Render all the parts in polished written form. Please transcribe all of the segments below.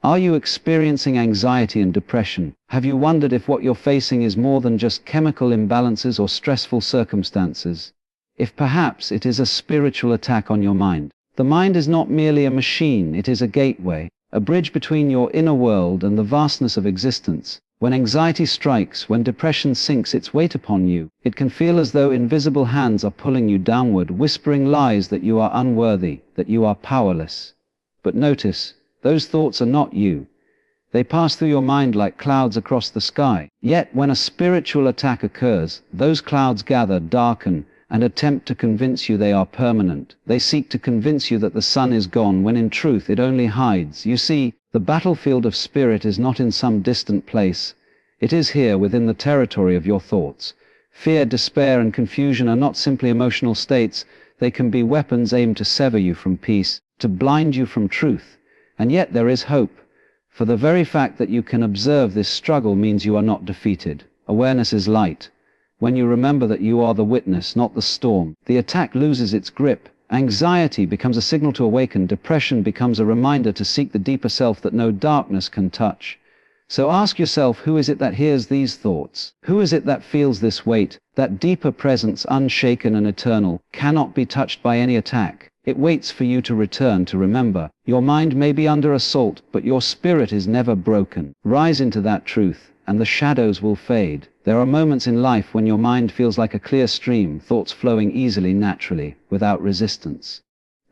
Are you experiencing anxiety and depression? Have you wondered if what you're facing is more than just chemical imbalances or stressful circumstances? If perhaps it is a spiritual attack on your mind. The mind is not merely a machine, it is a gateway, a bridge between your inner world and the vastness of existence. When anxiety strikes, when depression sinks its weight upon you, it can feel as though invisible hands are pulling you downward, whispering lies that you are unworthy, that you are powerless. But notice, those thoughts are not you. They pass through your mind like clouds across the sky. Yet when a spiritual attack occurs, those clouds gather, darken, and attempt to convince you they are permanent. They seek to convince you that the sun is gone when in truth it only hides. You see, the battlefield of spirit is not in some distant place. It is here within the territory of your thoughts. Fear, despair, and confusion are not simply emotional states. They can be weapons aimed to sever you from peace, to blind you from truth. And yet there is hope. For the very fact that you can observe this struggle means you are not defeated. Awareness is light. When you remember that you are the witness, not the storm, the attack loses its grip. Anxiety becomes a signal to awaken. Depression becomes a reminder to seek the deeper self that no darkness can touch. So ask yourself, who is it that hears these thoughts? Who is it that feels this weight? That deeper presence, unshaken and eternal, cannot be touched by any attack. It waits for you to return to remember. Your mind may be under assault, but your spirit is never broken. Rise into that truth, and the shadows will fade. There are moments in life when your mind feels like a clear stream, thoughts flowing easily, naturally, without resistance.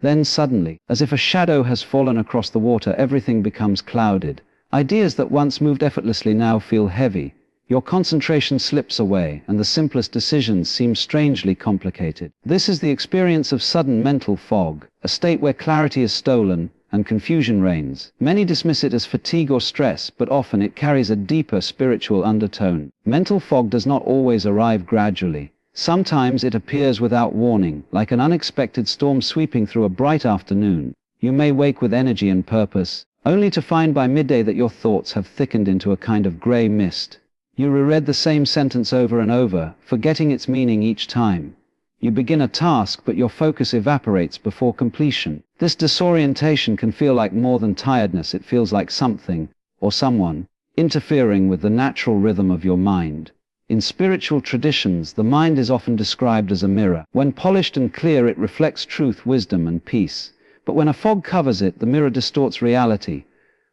Then suddenly, as if a shadow has fallen across the water, everything becomes clouded. Ideas that once moved effortlessly now feel heavy. Your concentration slips away, and the simplest decisions seem strangely complicated. This is the experience of sudden mental fog, a state where clarity is stolen and confusion reigns. Many dismiss it as fatigue or stress, but often it carries a deeper spiritual undertone. Mental fog does not always arrive gradually. Sometimes it appears without warning, like an unexpected storm sweeping through a bright afternoon. You may wake with energy and purpose, only to find by midday that your thoughts have thickened into a kind of grey mist. You reread the same sentence over and over, forgetting its meaning each time. You begin a task, but your focus evaporates before completion. This disorientation can feel like more than tiredness. It feels like something, or someone, interfering with the natural rhythm of your mind. In spiritual traditions, the mind is often described as a mirror. When polished and clear, it reflects truth, wisdom, and peace. But when a fog covers it, the mirror distorts reality.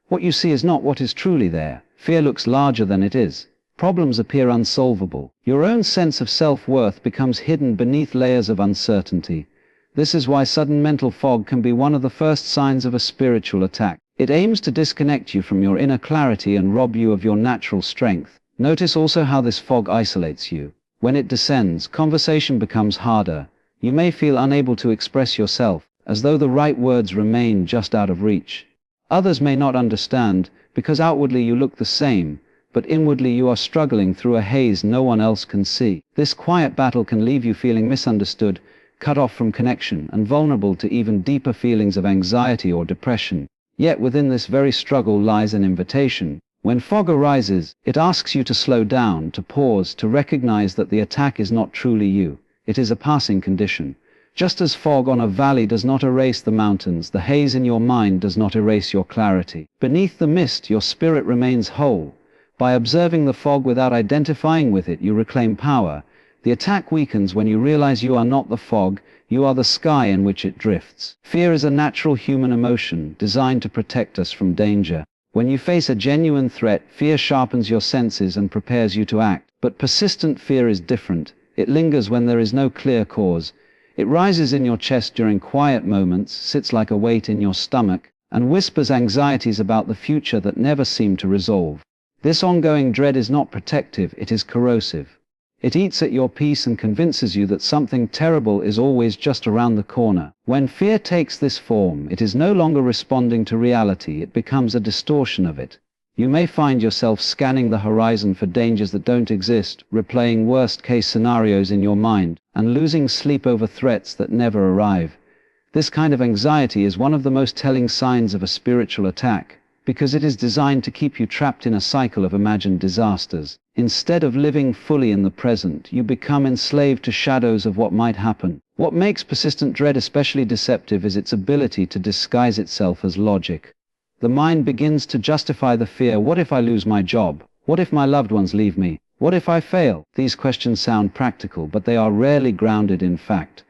What you see is not what is truly there. Fear looks larger than it is. Problems appear unsolvable. Your own sense of self-worth becomes hidden beneath layers of uncertainty. This is why sudden mental fog can be one of the first signs of a spiritual attack. It aims to disconnect you from your inner clarity and rob you of your natural strength. Notice also how this fog isolates you. When it descends, conversation becomes harder. You may feel unable to express yourself, as though the right words remain just out of reach. Others may not understand, because outwardly you look the same, but inwardly you are struggling through a haze no one else can see. This quiet battle can leave you feeling misunderstood, cut off from connection, and vulnerable to even deeper feelings of anxiety or depression. Yet within this very struggle lies an invitation. When fog arises, it asks you to slow down, to pause, to recognize that the attack is not truly you. It is a passing condition. Just as fog on a valley does not erase the mountains, the haze in your mind does not erase your clarity. Beneath the mist, your spirit remains whole. By observing the fog without identifying with it, you reclaim power. The attack weakens when you realize you are not the fog, you are the sky in which it drifts. Fear is a natural human emotion, designed to protect us from danger. When you face a genuine threat, fear sharpens your senses and prepares you to act. But persistent fear is different. It lingers when there is no clear cause. It rises in your chest during quiet moments, sits like a weight in your stomach, and whispers anxieties about the future that never seem to resolve. This ongoing dread is not protective, it is corrosive. It eats at your peace and convinces you that something terrible is always just around the corner. When fear takes this form, it is no longer responding to reality, it becomes a distortion of it. You may find yourself scanning the horizon for dangers that don't exist, replaying worst-case scenarios in your mind, and losing sleep over threats that never arrive. This kind of anxiety is one of the most telling signs of a spiritual attack, because it is designed to keep you trapped in a cycle of imagined disasters. Instead of living fully in the present, you become enslaved to shadows of what might happen. What makes persistent dread especially deceptive is its ability to disguise itself as logic. The mind begins to justify the fear. What if I lose my job? What if my loved ones leave me? What if I fail? These questions sound practical, but they are rarely grounded in fact.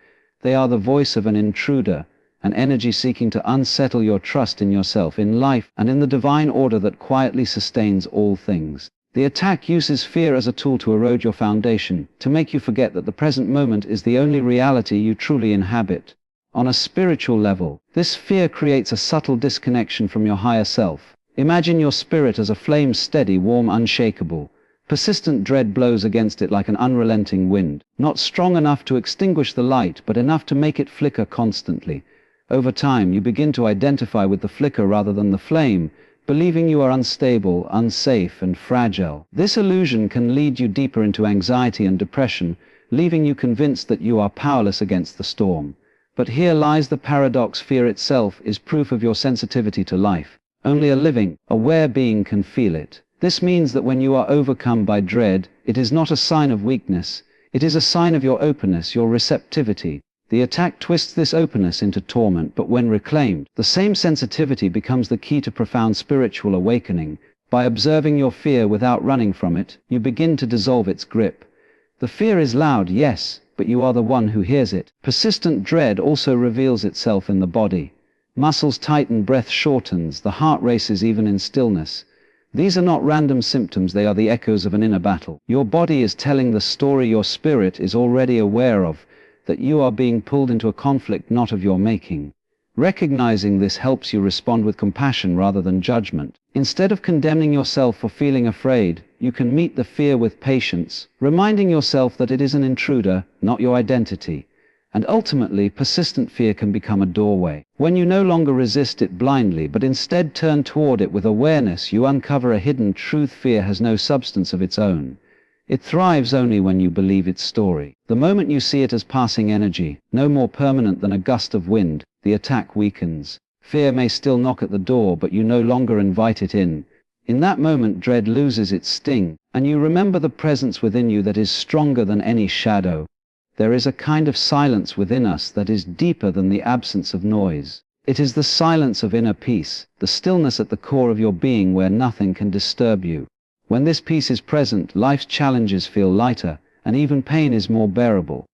They are the voice of an intruder, an energy seeking to unsettle your trust in yourself, in life, and in the divine order that quietly sustains all things. The attack uses fear as a tool to erode your foundation, to make you forget that the present moment is the only reality you truly inhabit. On a spiritual level, this fear creates a subtle disconnection from your higher self. Imagine your spirit as a flame, steady, warm, unshakable. Persistent dread blows against it like an unrelenting wind, not strong enough to extinguish the light, but enough to make it flicker constantly. Over time, you begin to identify with the flicker rather than the flame, believing you are unstable, unsafe, and fragile. This illusion can lead you deeper into anxiety and depression, leaving you convinced that you are powerless against the storm. But here lies the paradox: fear itself is proof of your sensitivity to life. Only a living, aware being can feel it. This means that when you are overcome by dread, it is not a sign of weakness. It is a sign of your openness, your receptivity. The attack twists this openness into torment, but when reclaimed, the same sensitivity becomes the key to profound spiritual awakening. By observing your fear without running from it, you begin to dissolve its grip. The fear is loud, yes, but you are the one who hears it. Persistent dread also reveals itself in the body. Muscles tighten, breath shortens, the heart races even in stillness. These are not random symptoms, they are the echoes of an inner battle. Your body is telling the story your spirit is already aware of, that you are being pulled into a conflict not of your making. Recognizing this helps you respond with compassion rather than judgment. Instead of condemning yourself for feeling afraid, you can meet the fear with patience, reminding yourself that it is an intruder, not your identity. And ultimately, persistent fear can become a doorway. When you no longer resist it blindly, but instead turn toward it with awareness, you uncover a hidden truth. Fear has no substance of its own. It thrives only when you believe its story. The moment you see it as passing energy, no more permanent than a gust of wind, the attack weakens. Fear may still knock at the door, but you no longer invite it in. In that moment, dread loses its sting, and you remember the presence within you that is stronger than any shadow. There is a kind of silence within us that is deeper than the absence of noise. It is the silence of inner peace, the stillness at the core of your being where nothing can disturb you. When this peace is present, life's challenges feel lighter, and even pain is more bearable.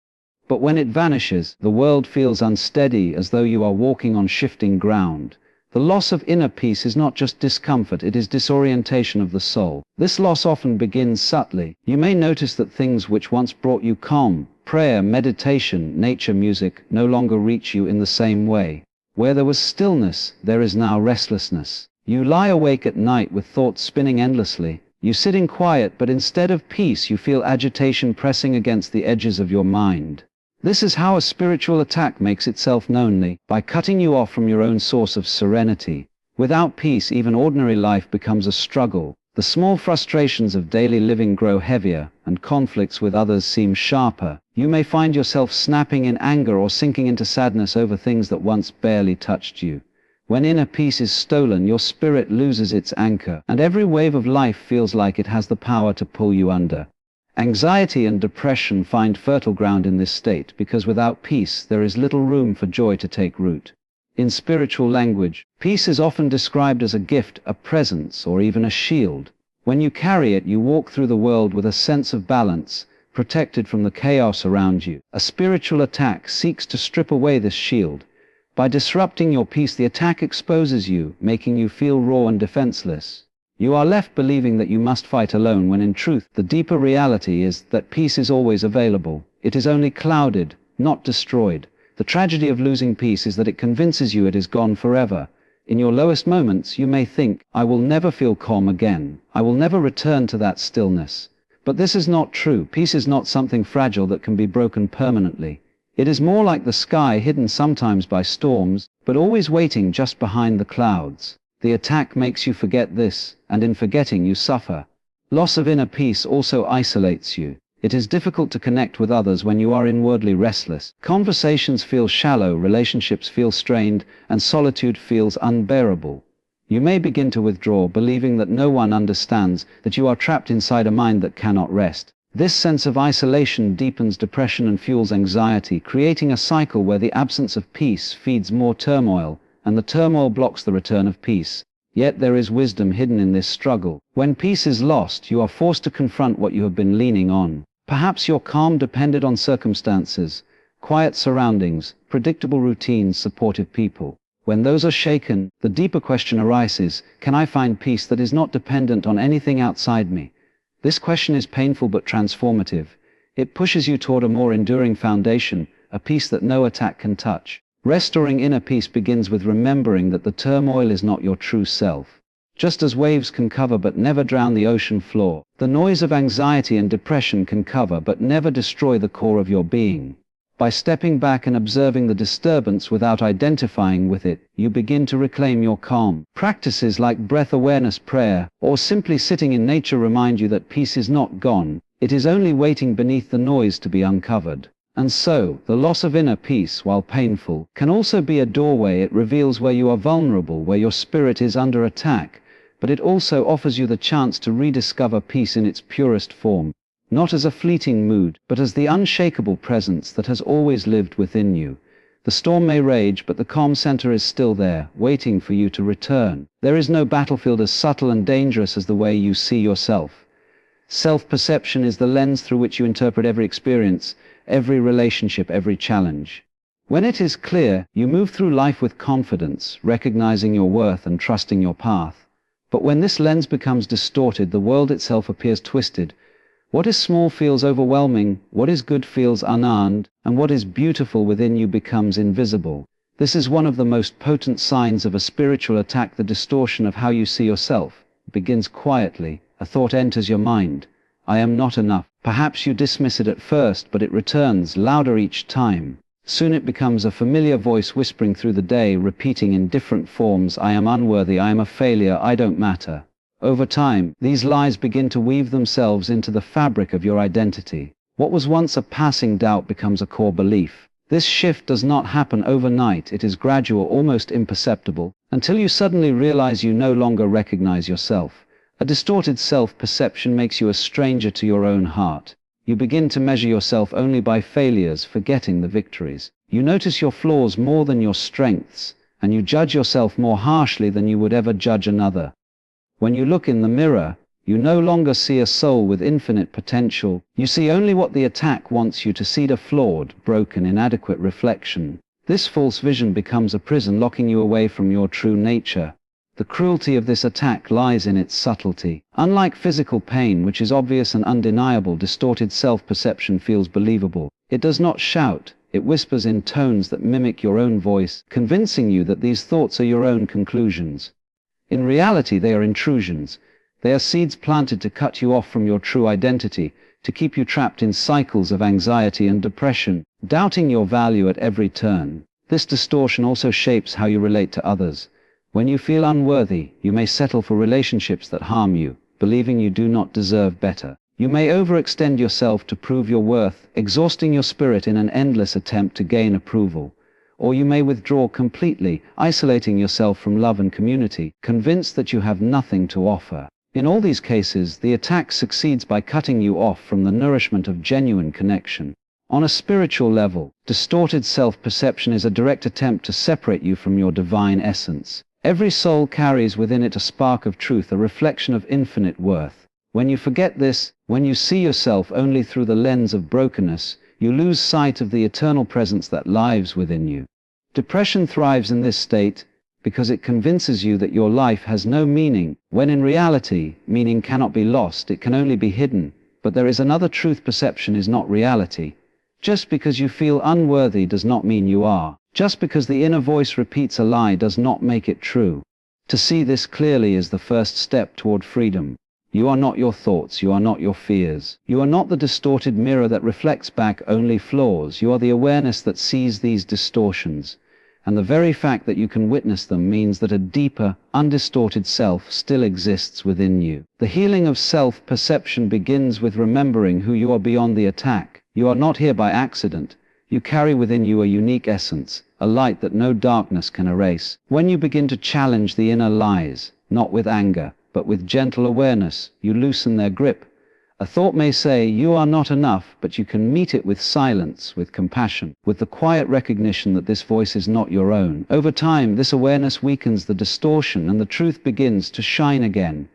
But when it vanishes, the world feels unsteady, as though you are walking on shifting ground. The loss of inner peace is not just discomfort, it is disorientation of the soul. This loss often begins subtly. You may notice that things which once brought you calm, prayer, meditation, nature, music, no longer reach you in the same way. Where there was stillness, there is now restlessness. You lie awake at night with thoughts spinning endlessly. You sit in quiet, but instead of peace you feel agitation pressing against the edges of your mind. This is how a spiritual attack makes itself known, by cutting you off from your own source of serenity. Without peace, even ordinary life becomes a struggle. The small frustrations of daily living grow heavier, and conflicts with others seem sharper. You may find yourself snapping in anger or sinking into sadness over things that once barely touched you. When inner peace is stolen, your spirit loses its anchor, and every wave of life feels like it has the power to pull you under. Anxiety and depression find fertile ground in this state, because without peace there is little room for joy to take root. In spiritual language, peace is often described as a gift, a presence, or even a shield. When you carry it, you walk through the world with a sense of balance, protected from the chaos around you. A spiritual attack seeks to strip away this shield. By disrupting your peace, the attack exposes you, making you feel raw and defenseless. You are left believing that you must fight alone, when in truth, the deeper reality is that peace is always available. It is only clouded, not destroyed. The tragedy of losing peace is that it convinces you it is gone forever. In your lowest moments, you may think, I will never feel calm again. I will never return to that stillness. But this is not true. Peace is not something fragile that can be broken permanently. It is more like the sky, hidden sometimes by storms, but always waiting just behind the clouds. The attack makes you forget this, and in forgetting you suffer. Loss of inner peace also isolates you. It is difficult to connect with others when you are inwardly restless. Conversations feel shallow, relationships feel strained, and solitude feels unbearable. You may begin to withdraw, believing that no one understands, that you are trapped inside a mind that cannot rest. This sense of isolation deepens depression and fuels anxiety, creating a cycle where the absence of peace feeds more turmoil, and the turmoil blocks the return of peace. Yet there is wisdom hidden in this struggle. When peace is lost, you are forced to confront what you have been leaning on. Perhaps your calm depended on circumstances, quiet surroundings, predictable routines, supportive people. When those are shaken, the deeper question arises, can I find peace that is not dependent on anything outside me? This question is painful but transformative. It pushes you toward a more enduring foundation, a peace that no attack can touch. Restoring inner peace begins with remembering that the turmoil is not your true self. Just as waves can cover but never drown the ocean floor, the noise of anxiety and depression can cover but never destroy the core of your being. By stepping back and observing the disturbance without identifying with it, you begin to reclaim your calm. Practices like breath awareness prayer, or simply sitting in nature remind you that peace is not gone, it is only waiting beneath the noise to be uncovered. And so, the loss of inner peace, while painful, can also be a doorway. It reveals where you are vulnerable, where your spirit is under attack, but it also offers you the chance to rediscover peace in its purest form. Not as a fleeting mood, but as the unshakable presence that has always lived within you. The storm may rage, but the calm center is still there, waiting for you to return. There is no battlefield as subtle and dangerous as the way you see yourself. Self-perception is the lens through which you interpret every experience, every relationship, every challenge. When it is clear, you move through life with confidence, recognizing your worth and trusting your path. But when this lens becomes distorted, the world itself appears twisted. What is small feels overwhelming, what is good feels unearned, and what is beautiful within you becomes invisible. This is one of the most potent signs of a spiritual attack. The distortion of how you see yourself begins quietly. A thought enters your mind. I am not enough. Perhaps you dismiss it at first, but it returns louder each time. Soon it becomes a familiar voice whispering through the day, repeating in different forms, I am unworthy, I am a failure, I don't matter. Over time, these lies begin to weave themselves into the fabric of your identity. What was once a passing doubt becomes a core belief. This shift does not happen overnight. It is gradual, almost imperceptible, until you suddenly realize you no longer recognize yourself. A distorted self-perception makes you a stranger to your own heart. You begin to measure yourself only by failures, forgetting the victories. You notice your flaws more than your strengths, and you judge yourself more harshly than you would ever judge another. When you look in the mirror, you no longer see a soul with infinite potential. You see only what the attack wants you to see, a flawed, broken, inadequate reflection. This false vision becomes a prison, locking you away from your true nature. The cruelty of this attack lies in its subtlety. Unlike physical pain, which is obvious and undeniable, distorted self-perception feels believable. It does not shout. It whispers in tones that mimic your own voice, convincing you that these thoughts are your own conclusions. In reality, they are intrusions. They are seeds planted to cut you off from your true identity, to keep you trapped in cycles of anxiety and depression, doubting your value at every turn. This distortion also shapes how you relate to others. When you feel unworthy, you may settle for relationships that harm you, believing you do not deserve better. You may overextend yourself to prove your worth, exhausting your spirit in an endless attempt to gain approval. Or you may withdraw completely, isolating yourself from love and community, convinced that you have nothing to offer. In all these cases, the attack succeeds by cutting you off from the nourishment of genuine connection. On a spiritual level, distorted self-perception is a direct attempt to separate you from your divine essence. Every soul carries within it a spark of truth, a reflection of infinite worth. When you forget this, when you see yourself only through the lens of brokenness, you lose sight of the eternal presence that lives within you. Depression thrives in this state because it convinces you that your life has no meaning, when in reality, meaning cannot be lost, it can only be hidden. But there is another truth: perception is not reality. Just because you feel unworthy does not mean you are. Just because the inner voice repeats a lie does not make it true. To see this clearly is the first step toward freedom. You are not your thoughts, you are not your fears. You are not the distorted mirror that reflects back only flaws. You are the awareness that sees these distortions. And the very fact that you can witness them means that a deeper, undistorted self still exists within you. The healing of self-perception begins with remembering who you are beyond the attack. You are not here by accident. You carry within you a unique essence, a light that no darkness can erase. When you begin to challenge the inner lies, not with anger, but with gentle awareness, you loosen their grip. A thought may say, "You are not enough," but you can meet it with silence, with compassion, with the quiet recognition that this voice is not your own. Over time, this awareness weakens the distortion and the truth begins to shine again.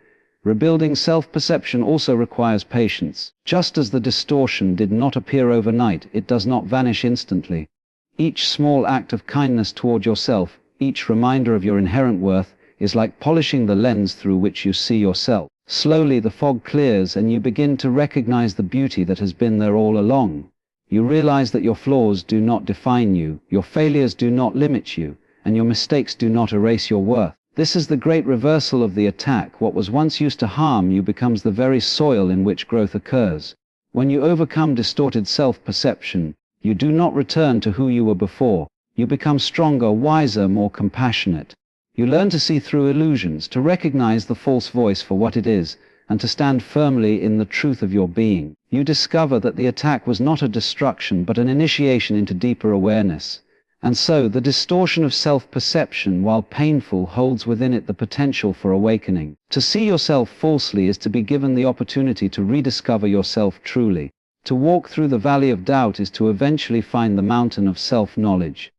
Rebuilding self-perception also requires patience. Just as the distortion did not appear overnight, it does not vanish instantly. Each small act of kindness toward yourself, each reminder of your inherent worth, is like polishing the lens through which you see yourself. Slowly the fog clears and you begin to recognize the beauty that has been there all along. You realize that your flaws do not define you, your failures do not limit you, and your mistakes do not erase your worth. This is the great reversal of the attack. What was once used to harm you becomes the very soil in which growth occurs. When you overcome distorted self-perception, you do not return to who you were before. You become stronger, wiser, more compassionate. You learn to see through illusions, to recognize the false voice for what it is, and to stand firmly in the truth of your being. You discover that the attack was not a destruction but an initiation into deeper awareness. And so, the distortion of self-perception, while painful, holds within it the potential for awakening. To see yourself falsely is to be given the opportunity to rediscover yourself truly. To walk through the valley of doubt is to eventually find the mountain of self-knowledge.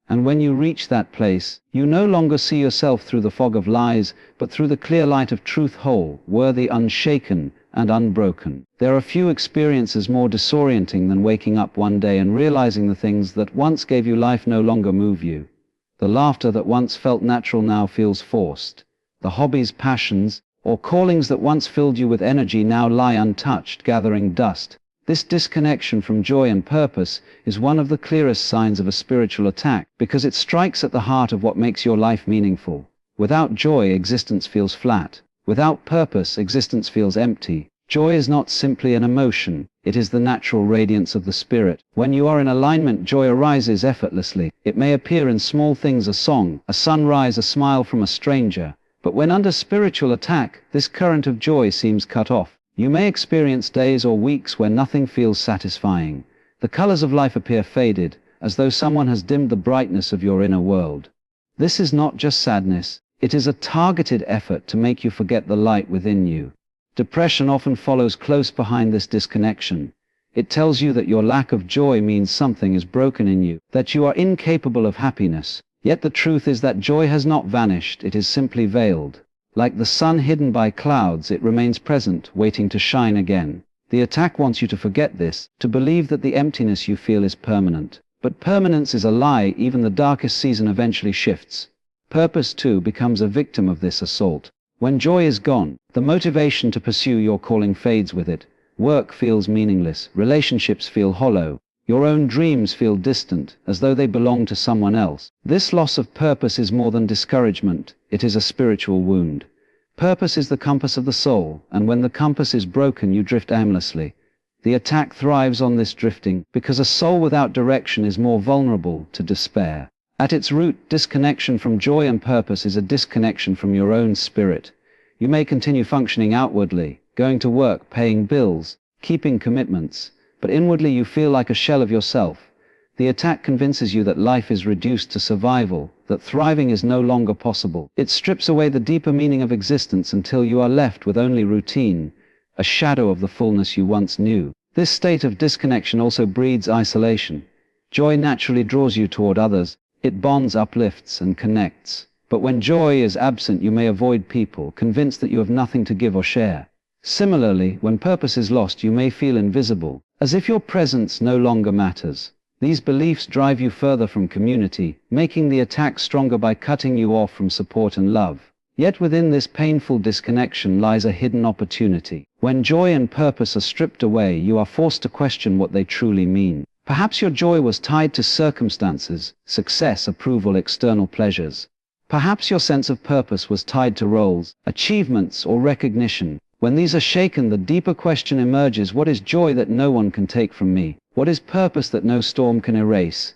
And when you reach that place, you no longer see yourself through the fog of lies, but through the clear light of truth, whole, worthy, unshaken, and unbroken. There are few experiences more disorienting than waking up one day and realizing the things that once gave you life no longer move you. The laughter that once felt natural now feels forced. The hobbies, passions, or callings that once filled you with energy now lie untouched, gathering dust. This disconnection from joy and purpose is one of the clearest signs of a spiritual attack, because it strikes at the heart of what makes your life meaningful. Without joy, existence feels flat. Without purpose, existence feels empty. Joy is not simply an emotion, it is the natural radiance of the spirit. When you are in alignment, joy arises effortlessly. It may appear in small things, a song, a sunrise, a smile from a stranger. But when under spiritual attack, this current of joy seems cut off. You may experience days or weeks where nothing feels satisfying. The colors of life appear faded, as though someone has dimmed the brightness of your inner world. This is not just sadness, it is a targeted effort to make you forget the light within you. Depression often follows close behind this disconnection. It tells you that your lack of joy means something is broken in you, that you are incapable of happiness. Yet the truth is that joy has not vanished, it is simply veiled. Like the sun hidden by clouds, it remains present, waiting to shine again. The attack wants you to forget this, to believe that the emptiness you feel is permanent. But permanence is a lie. Even the darkest season eventually shifts. Purpose, too, becomes a victim of this assault. When joy is gone, the motivation to pursue your calling fades with it. Work feels meaningless, relationships feel hollow, your own dreams feel distant, as though they belong to someone else. This loss of purpose is more than discouragement, it is a spiritual wound. Purpose is the compass of the soul, and when the compass is broken, you drift aimlessly. The attack thrives on this drifting, because a soul without direction is more vulnerable to despair. At its root, disconnection from joy and purpose is a disconnection from your own spirit. You may continue functioning outwardly, going to work, paying bills, keeping commitments, but inwardly you feel like a shell of yourself. The attack convinces you that life is reduced to survival, that thriving is no longer possible. It strips away the deeper meaning of existence until you are left with only routine, a shadow of the fullness you once knew. This state of disconnection also breeds isolation. Joy naturally draws you toward others. It bonds, uplifts, and connects. But when joy is absent, you may avoid people, convinced that you have nothing to give or share. Similarly, when purpose is lost, you may feel invisible, as if your presence no longer matters. These beliefs drive you further from community, making the attack stronger by cutting you off from support and love. Yet within this painful disconnection lies a hidden opportunity. When joy and purpose are stripped away, you are forced to question what they truly mean. Perhaps your joy was tied to circumstances, success, approval, external pleasures. Perhaps your sense of purpose was tied to roles, achievements, or recognition. When these are shaken, the deeper question emerges: what is joy that no one can take from me? What is purpose that no storm can erase?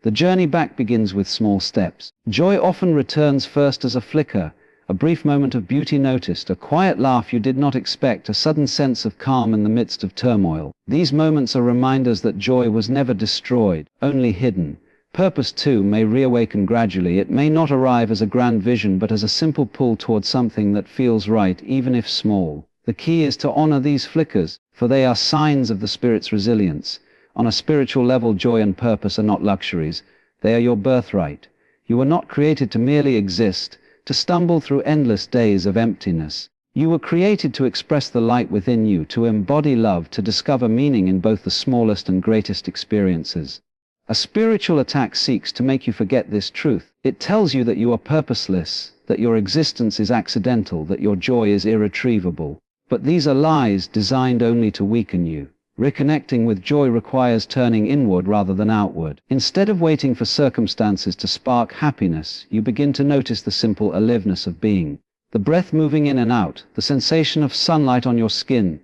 The journey back begins with small steps. Joy often returns first as a flicker, a brief moment of beauty noticed, a quiet laugh you did not expect, a sudden sense of calm in the midst of turmoil. These moments are reminders that joy was never destroyed, only hidden. Purpose, too, may reawaken gradually. It may not arrive as a grand vision, but as a simple pull toward something that feels right, even if small. The key is to honor these flickers, for they are signs of the spirit's resilience. On a spiritual level, joy and purpose are not luxuries, they are your birthright. You were not created to merely exist, to stumble through endless days of emptiness. You were created to express the light within you, to embody love, to discover meaning in both the smallest and greatest experiences. A spiritual attack seeks to make you forget this truth. It tells you that you are purposeless, that your existence is accidental, that your joy is irretrievable. But these are lies designed only to weaken you. Reconnecting with joy requires turning inward rather than outward. Instead of waiting for circumstances to spark happiness, you begin to notice the simple aliveness of being. The breath moving in and out, the sensation of sunlight on your skin,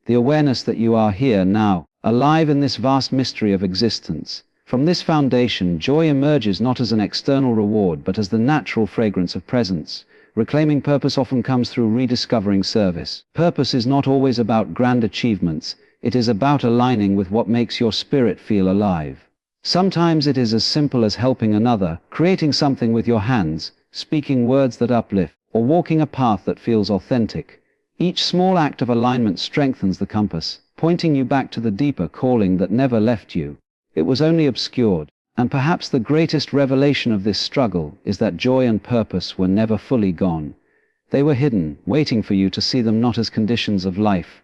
the awareness that you are here now, alive in this vast mystery of existence. From this foundation, joy emerges not as an external reward but as the natural fragrance of presence. Reclaiming purpose often comes through rediscovering service. Purpose is not always about grand achievements, it is about aligning with what makes your spirit feel alive. Sometimes it is as simple as helping another, creating something with your hands, speaking words that uplift, or walking a path that feels authentic. Each small act of alignment strengthens the compass, pointing you back to the deeper calling that never left you. It was only obscured, and perhaps the greatest revelation of this struggle is that joy and purpose were never fully gone. They were hidden, waiting for you to see them not as conditions of life,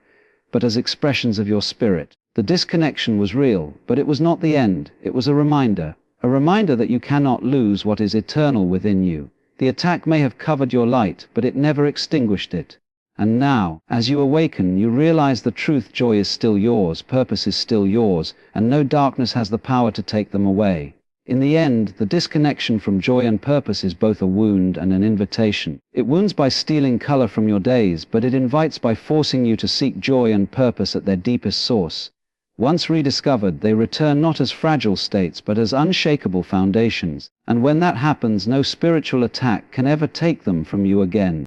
but as expressions of your spirit. The disconnection was real, but it was not the end. It was a reminder that you cannot lose what is eternal within you. The attack may have covered your light, but it never extinguished it. And now, as you awaken, you realize the truth: joy is still yours, purpose is still yours, and no darkness has the power to take them away. In the end, the disconnection from joy and purpose is both a wound and an invitation. It wounds by stealing color from your days, but it invites by forcing you to seek joy and purpose at their deepest source. Once rediscovered, they return not as fragile states but as unshakable foundations, and when that happens, no spiritual attack can ever take them from you again.